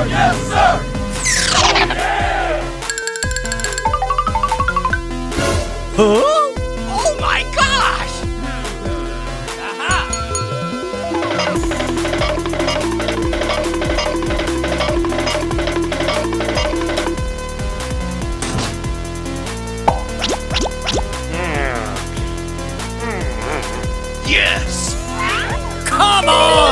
Yes, sir! Huh? Oh my gosh! Aha! Yes! Come on!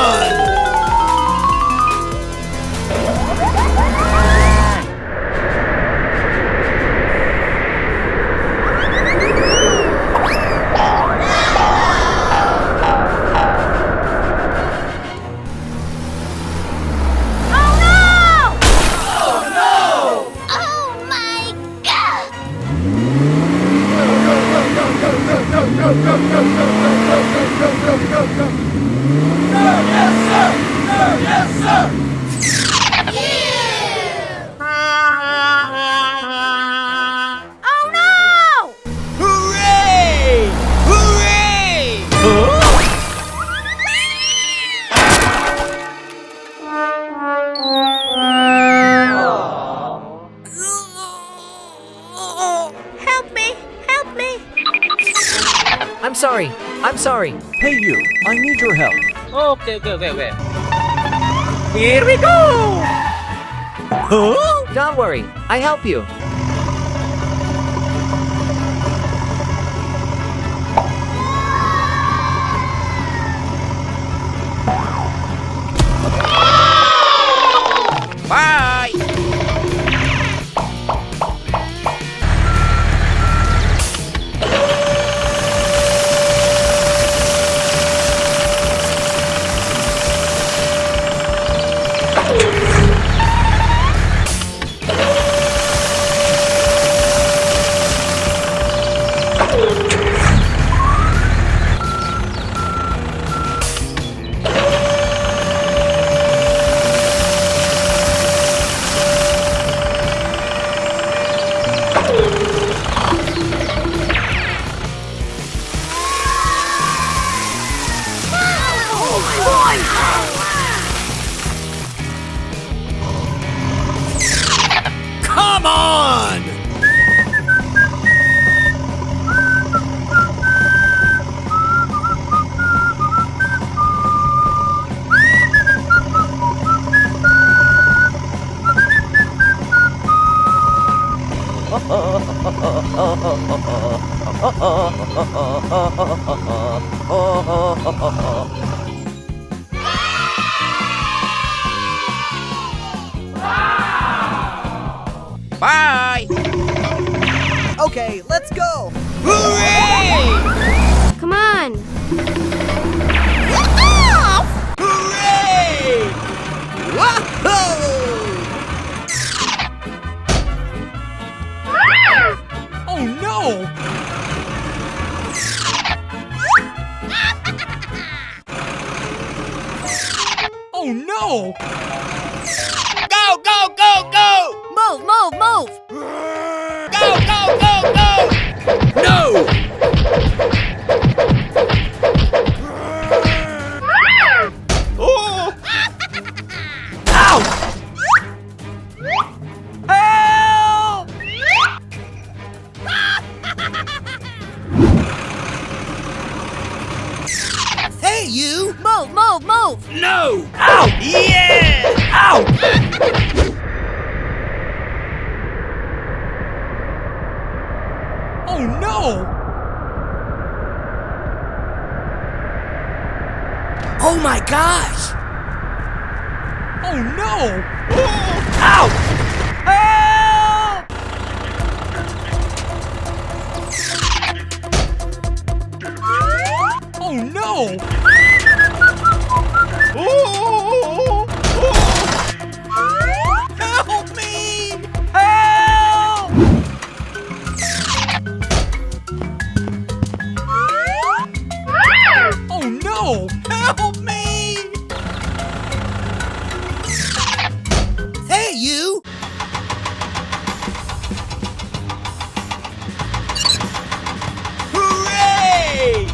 I'm sorry. Hey you, I need your help. Okay. Here we go! Huh? Don't worry, I help you. Bye! Come on! Bye! Okay, let's go! Hooray! Come on! Hooray! Whoa! Oh no! Oh no! Go, go, go, go! Move! Go, go, go, go! No! Oh! Ow! Help! Hey, you! Move! No! Ow! Yeah! Ow! Oh no! Oh my gosh! Oh no! Ow! Help! Oh no! Oh! Help me! Help! Oh no! Help me! Hey, you! Hooray!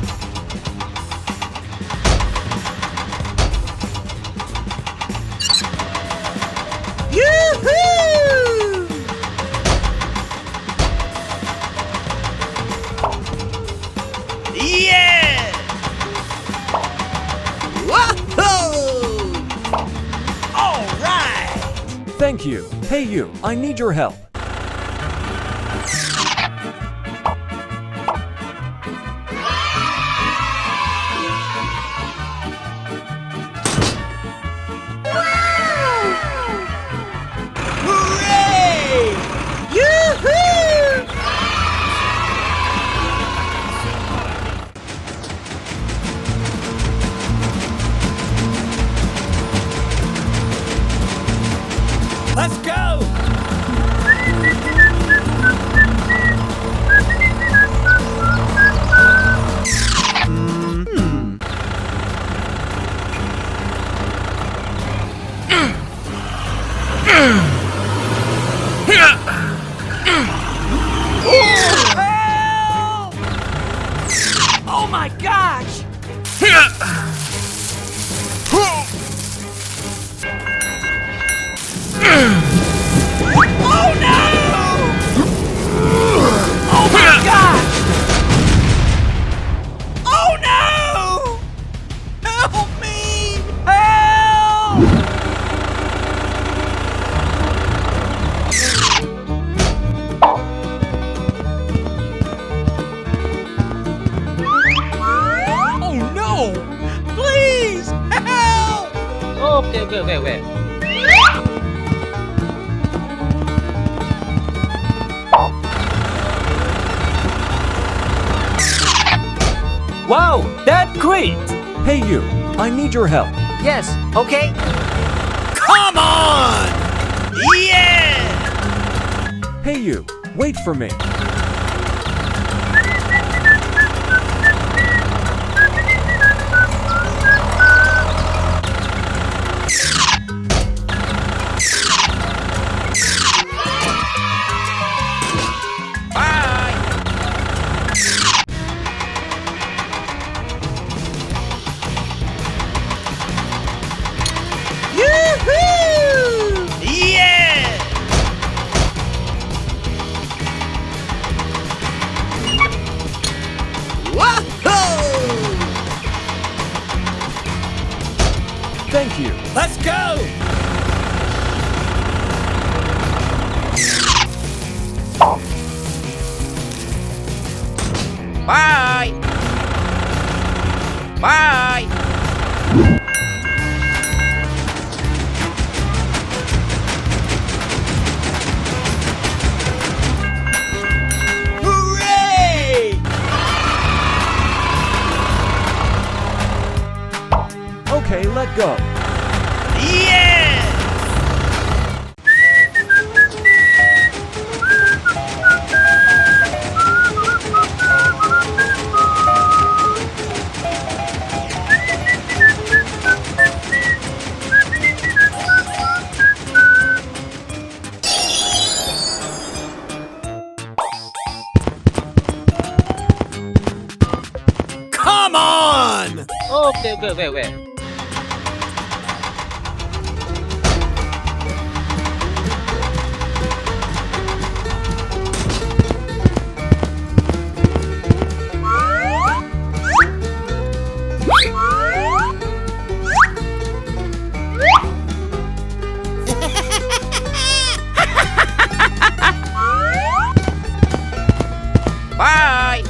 Thank you. Hey you, I need your help. Hooray! Yoo-hoo! Let's go! Help! Oh my gosh! Oh no! Oh my gosh! Oh no! Help me! Help! Oh no! Please help! Okay. Wow, that's great! Hey you, I need your help. Yes, okay. Come on! Yeah! Hey you, wait for me. Yoo-hoo! Yeah! Whoa! Thank you. Let's go! Bye! Bye! Hooray! Okay, let go. Yeah! Come on! Okay. Bye!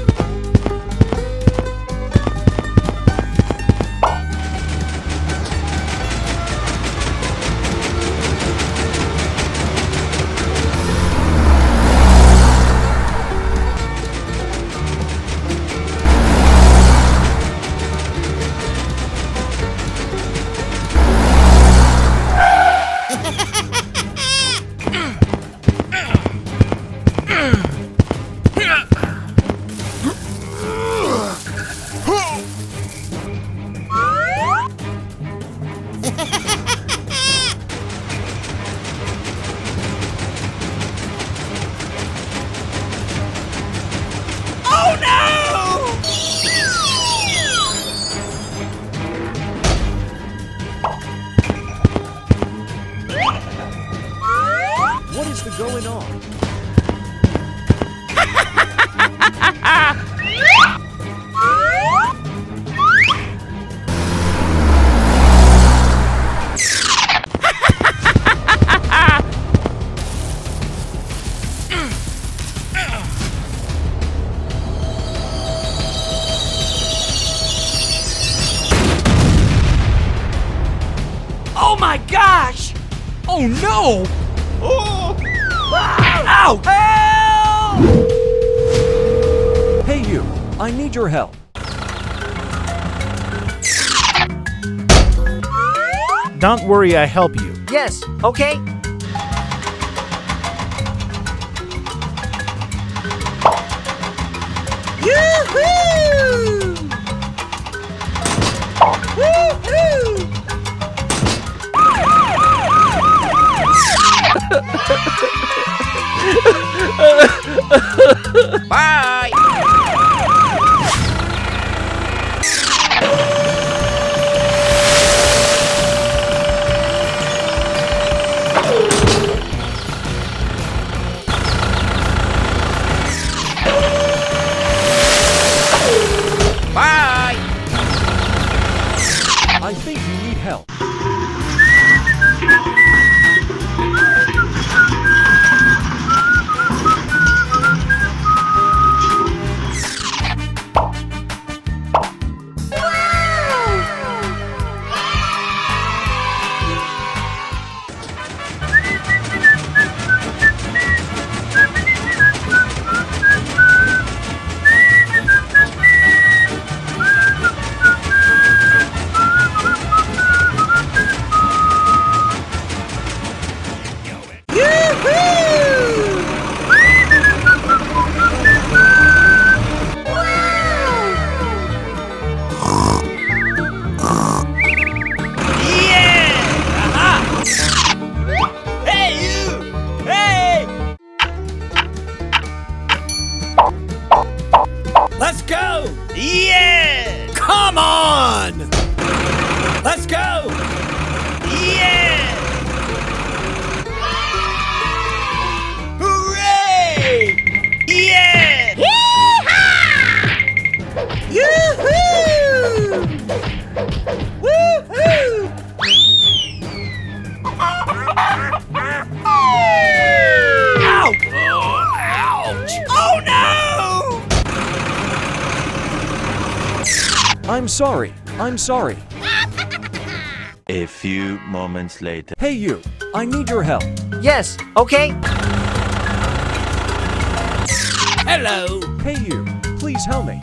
Oh no! What is the going on? Oh no! Oh! Ow! Help! Hey you, I need your help. Don't worry, I help you. Yes, okay. Yoo-hoo! Woo-hoo! Bye. Bye. I think you need help. Let's go! Yeah! Come on! Let's go! Yeah! Hooray! Yeah! Yoo-hoo! Woo-hoo! Ow! Oh, ouch! Oh no! I'm sorry. I'm sorry. A few moments later. Hey you, I need your help. Yes, okay. Hello! Hey you, please help me.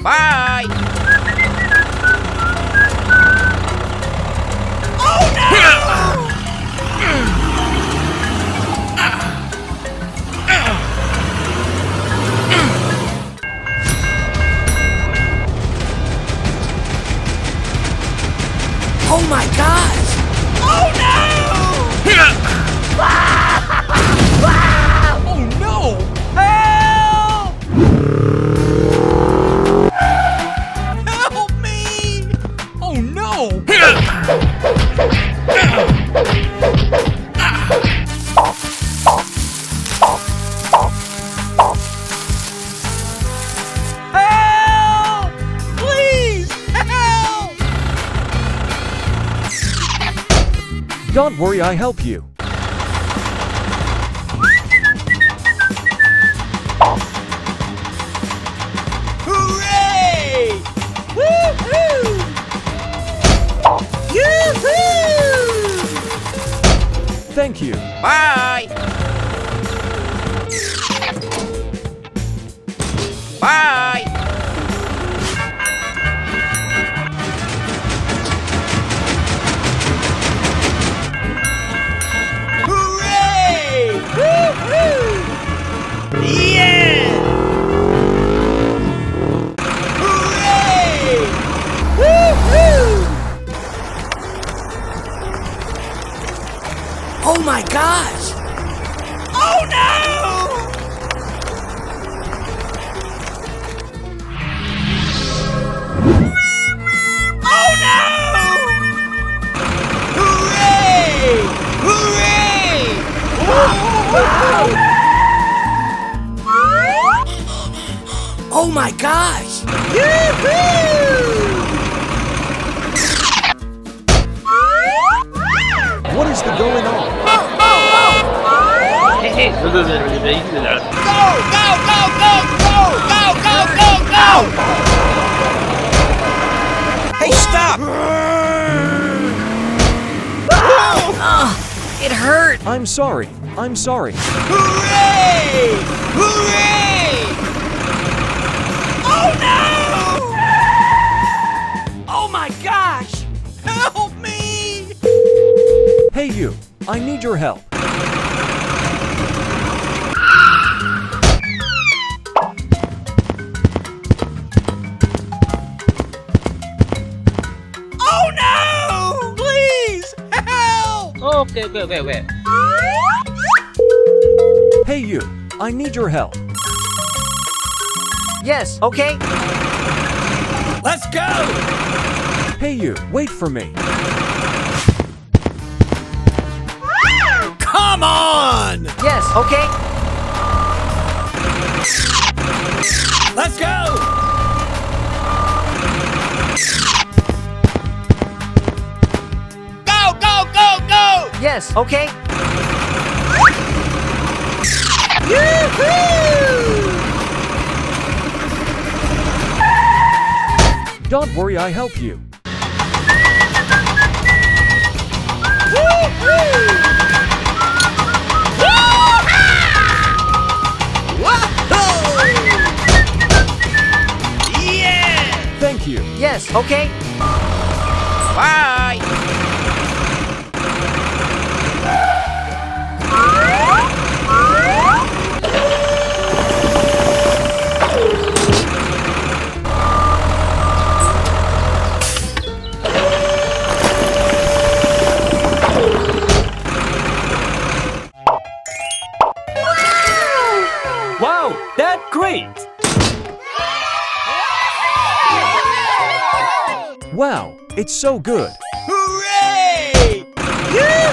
Bye. Oh my gosh! Oh no! Oh no! Help me! Oh no! Help! Please! Help! Don't worry, I help you. Hooray! Woo-hoo! Yoo-hoo! Thank you. Bye. Bye. Hooray! Woo-hoo! Yeah! Hooray! Woo-hoo! Oh my gosh! Oh no! Oh no! Hooray! Hooray! Oh my gosh! What is the going on? Go, go, go, go, go, go, go, go, go! It hurt. I'm sorry. I'm sorry. Hooray! Hooray! Oh no! Oh my gosh! Help me! Hey you, I need your help. Oh no! Please help! Okay. Hey you, I need your help. Yes, okay? Let's go! Hey you, wait for me. Come on! Yes, okay? Let's go! Go! Yes, okay? Don't worry, I help you. Yeah! Thank you. Yes, okay? Bye! Wow, that's great. Wow, it's so good. Hooray! Yeah!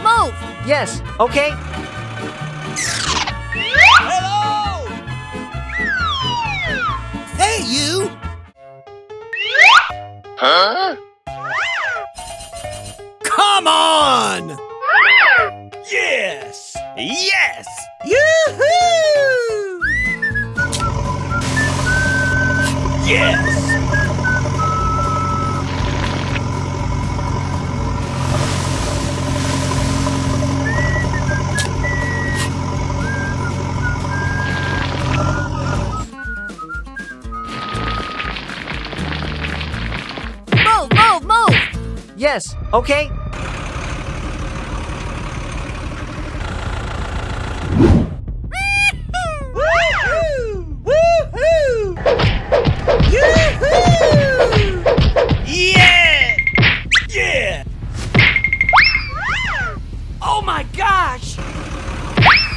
Move! Yes, okay? Hello! Hey, you! Huh? Come on! Yes! Yes! Yoo-hoo! Yes! Move! Yes, okay? Yeah! Yeah! Oh my gosh!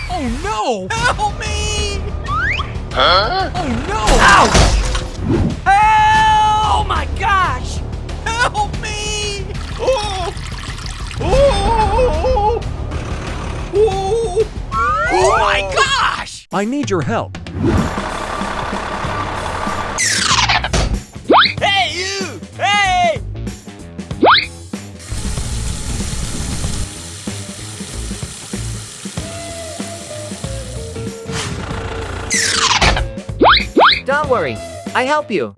Oh no! Help me! Oh no! Ouch! Help! Oh my gosh! Help me! Oh! Oh! Oh! Oh my gosh! I need your help. Hey you! Hey! Don't worry, I help you.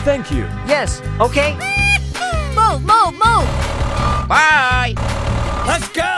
Thank you. Yes, okay? Move! Bye! Let's go!